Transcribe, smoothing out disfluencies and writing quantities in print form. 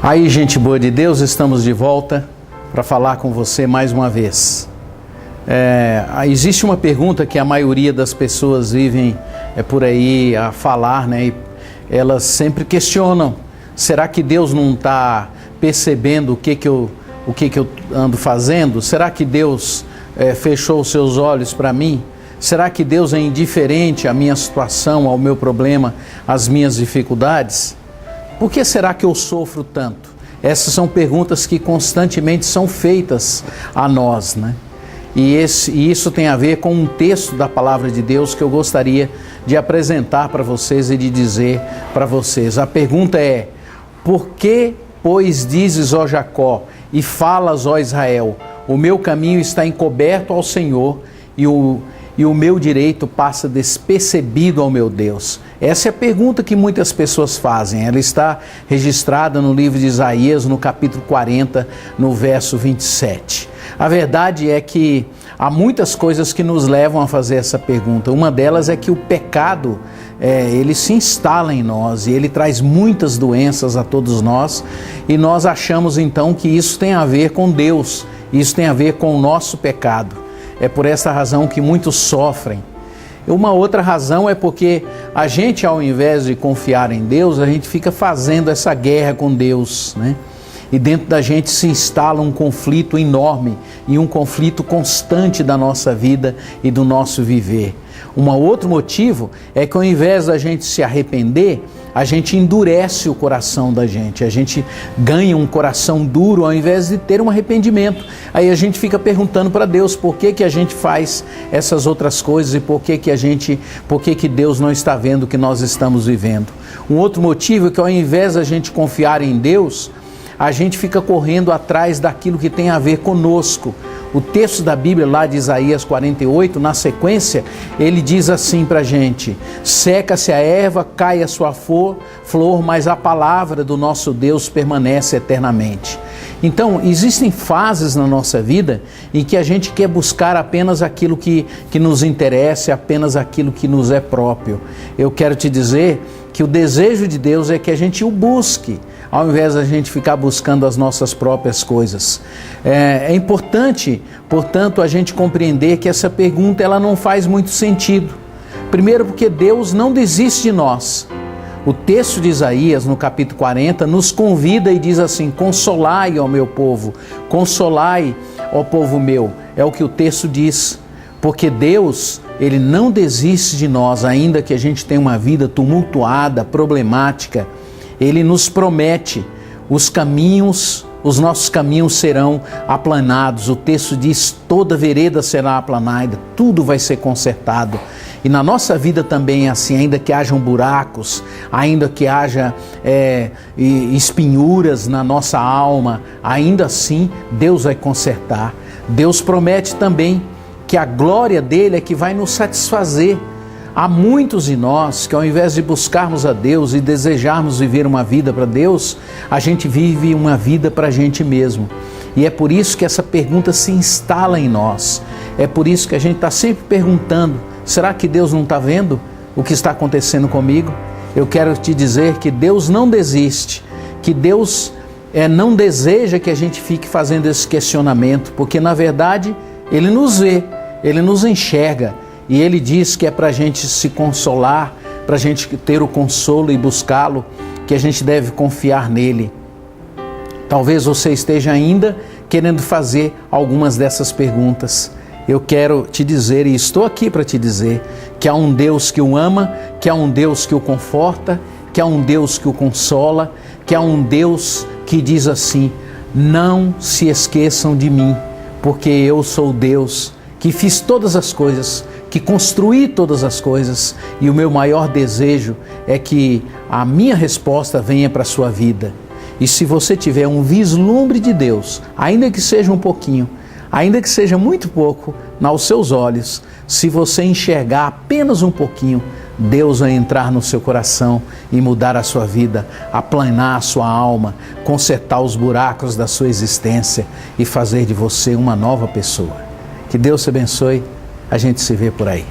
Aí, gente boa de Deus, estamos de volta para falar com você mais uma vez. Existe uma pergunta que a maioria das pessoas vivem por aí a falar, né? E elas sempre questionam: será que Deus não está percebendo o que eu ando fazendo? Será que Deus fechou os seus olhos para mim? Será que Deus é indiferente à minha situação, ao meu problema, às minhas dificuldades? Por que será que eu sofro tanto? Essas são perguntas que constantemente são feitas a nós, né? E isso tem a ver com um texto da Palavra de Deus que eu gostaria de apresentar para vocês e de dizer para vocês. A pergunta é: por que, pois, dizes, ó Jacó, e falas, ó Israel, o meu caminho está encoberto ao Senhor e o meu direito passa despercebido ao meu Deus? Essa é a pergunta que muitas pessoas fazem. Ela está registrada no livro de Isaías, no capítulo 40, no verso 27. A verdade é que há muitas coisas que nos levam a fazer essa pergunta. Uma delas é que o pecado, ele se instala em nós e ele traz muitas doenças a todos nós, e nós achamos então que isso tem a ver com Deus, isso tem a ver com o nosso pecado. É por essa razão que muitos sofrem. Uma outra razão é porque a gente, ao invés de confiar em Deus, a gente fica fazendo essa guerra com Deus, né? E dentro da gente se instala um conflito enorme e um conflito constante da nossa vida e do nosso viver. Um outro motivo é que, ao invés da gente se arrepender, a gente endurece o coração da gente. A gente ganha um coração duro ao invés de ter um arrependimento. Aí a gente fica perguntando para Deus por que a gente faz essas outras coisas e por que Deus não está vendo o que nós estamos vivendo. Um outro motivo é que, ao invés da gente confiar em Deus, a gente fica correndo atrás daquilo que tem a ver conosco. O texto da Bíblia, lá de Isaías 48, na sequência, ele diz assim para a gente: seca-se a erva, cai a sua flor, mas a palavra do nosso Deus permanece eternamente. Então, existem fases na nossa vida em que a gente quer buscar apenas aquilo que nos interessa, apenas aquilo que nos é próprio. Eu quero te dizer que o desejo de Deus é que a gente o busque, ao invés da gente ficar buscando as nossas próprias coisas. É importante, portanto, a gente compreender que essa pergunta ela não faz muito sentido. Primeiro, porque Deus não desiste de nós. O texto de Isaías, no capítulo 40, nos convida e diz assim: consolai, ó meu povo, consolai, ó povo meu. É o que o texto diz. Porque Deus, Ele não desiste de nós, ainda que a gente tenha uma vida tumultuada, problemática. Ele nos promete os nossos caminhos serão aplanados. O texto diz: toda vereda será aplanada, tudo vai ser consertado. E na nossa vida também é assim, ainda que hajam buracos, ainda que haja espinhuras na nossa alma, ainda assim Deus vai consertar. Deus promete também que a glória dele é que vai nos satisfazer. Há muitos de nós que, ao invés de buscarmos a Deus e desejarmos viver uma vida para Deus, a gente vive uma vida para a gente mesmo. E é por isso que essa pergunta se instala em nós. É por isso que a gente está sempre perguntando: será que Deus não está vendo o que está acontecendo comigo? Eu quero te dizer que Deus não desiste, que Deus não deseja que a gente fique fazendo esse questionamento, porque na verdade Ele nos vê, Ele nos enxerga. E Ele diz que é para a gente se consolar, para a gente ter o consolo e buscá-lo, que a gente deve confiar nele. Talvez você esteja ainda querendo fazer algumas dessas perguntas. Eu quero te dizer, e estou aqui para te dizer, que há um Deus que o ama, que há um Deus que o conforta, que há um Deus que o consola, que há um Deus que diz assim: não se esqueçam de mim, porque eu sou Deus que fiz todas as coisas, que construí todas as coisas, e o meu maior desejo é que a minha resposta venha para a sua vida. E se você tiver um vislumbre de Deus, ainda que seja um pouquinho, ainda que seja muito pouco, aos seus olhos, se você enxergar apenas um pouquinho, Deus vai entrar no seu coração e mudar a sua vida, aplanar a sua alma, consertar os buracos da sua existência e fazer de você uma nova pessoa. Que Deus te abençoe. A gente se vê por aí.